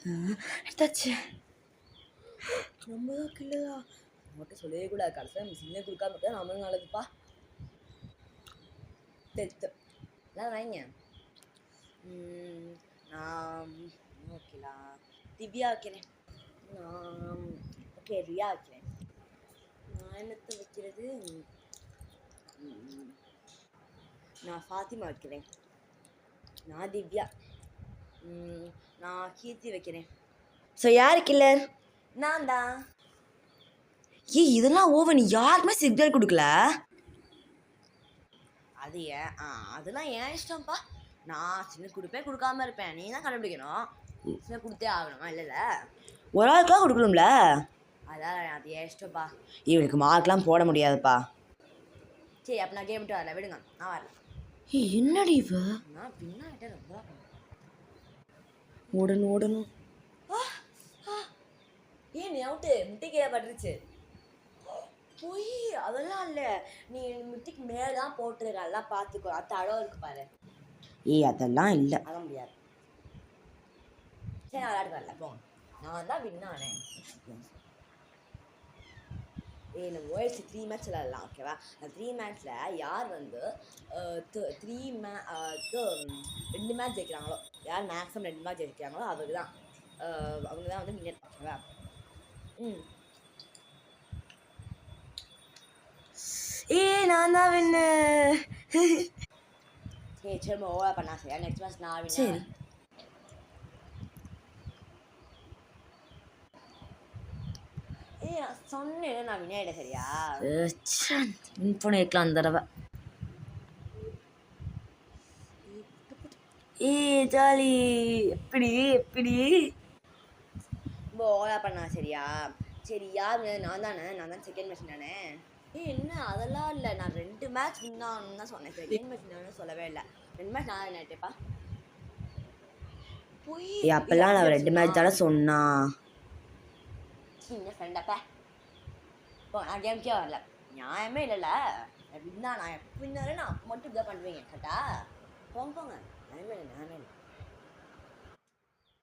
எடுத்தாச்சு. ரொம்ப தான் கில்லுதா. அவங்கள்ட்ட சொல்லவே கூடாது. கடைசியில் நம்ம சின்ன கொடுக்காம இருக்கா நம்மளும் நல்லதுப்பா. தெத்து எல்லாம் வைங்க. நான் ஓகேலாம் திவ்யா வைக்கிறேன். நான் ஓகே ரியா வைக்கிறேன். நான் என்னத்தை வைக்கிறது? நான் ஃபாத்திமா வைக்கிறேன். நான் திவ்யா. நான் கீர்த்தி வைக்கிறேன். ஸோ யார் கில்லர்? நான் தான். இதெல்லாம் ஓவர். நீ யாருக்குமே சிக்னல் கொடுக்கல. அது ஏன் அதெல்லாம் ஏன் இஷ்டம்ப்பா. நான் சின்ன கொடுப்பேன், கொடுக்காம இருப்பேன். நீ தான் கண்டுபிடிக்கணும். சின்ன கொடுத்தே ஆகணுமா? இல்லைல்ல, ஒரு ஆளுக்குலாம் கொடுக்கணும்ல. அதான் அது ஏன் இஷ்டம்ப்பா. இவனுக்கு மார்க்லாம் போட முடியாதுப்பா. சரி அப்போ நான் கேம் விட்டு வரல, விடுங்க. நான் வரல. என்னடி இவ? நான் பின்னாட்ட ரொம்ப ஓடணும். ஏன் நீ அவுட்டு? முட்டை கீழே பட்டுருச்சு. போய் அதெல்லாம் இல்லை, நீ முட்டிக்கு மேலே தான் போட்டுருக்க. அதெல்லாம் பார்த்துக்கோ. அது அளவு இருக்கு பாரு. அதெல்லாம் இல்லை, அத முடியாது. சரி நான் விளையாட்டு வரல, போங்க. நான் தான் வின்னானேன். நம்ம ஓஎல்சி 3 மேட்ச் விளையாடலாம், ஓகேவா? அந்த 3 மேட்ச்சில் யார் வந்து 2 மேட்ச் ஜெயிக்கிறாங்களோ, யார் மேக்ஸிமம் 2 மேட்ச் ஜெயிக்கிறாங்களோ அவங்க தான் வந்து வின்னர், ஓகேவா? நான் தான் வின்னு. சரி ஓவரா பண்ணா சரியா? நெக்ஸ்ட் மேட்ச் நான் வின்னு. சரி சொன்னேன் நான் வின் சரியா? வின் பண்ணிருக்கலாம் அந்த தடவை. ஜாலி. எப்படி ஓவரா பண்ணா சரியா? சரி யார்? நான் தான் செகண்ட் மேட்ச் நானே. என்ன அதெல்லாம் இல்லை, நான் 2 மேட்ச் வின் ஆகணும்னு தான் சொன்னேன். செகண்ட் மேட்ச் நான் சொல்லவே இல்லை. 2 மேட்ச் நான் நினைட்டேப்பா. அப்பெல்லாம் நான் 2 மேட்ச் தானே சொன்னா. சின்ன ஃப்ரெண்டப்பா. நான் கேம்க்கே வரல. நியாயமே இல்லைல்ல. வின்னா நான் எப்போ வின்னாலும் நான் மட்டும் இதாக பண்ணுவீங்க கரெக்டா? போங்க. நியாயமே இல்லை.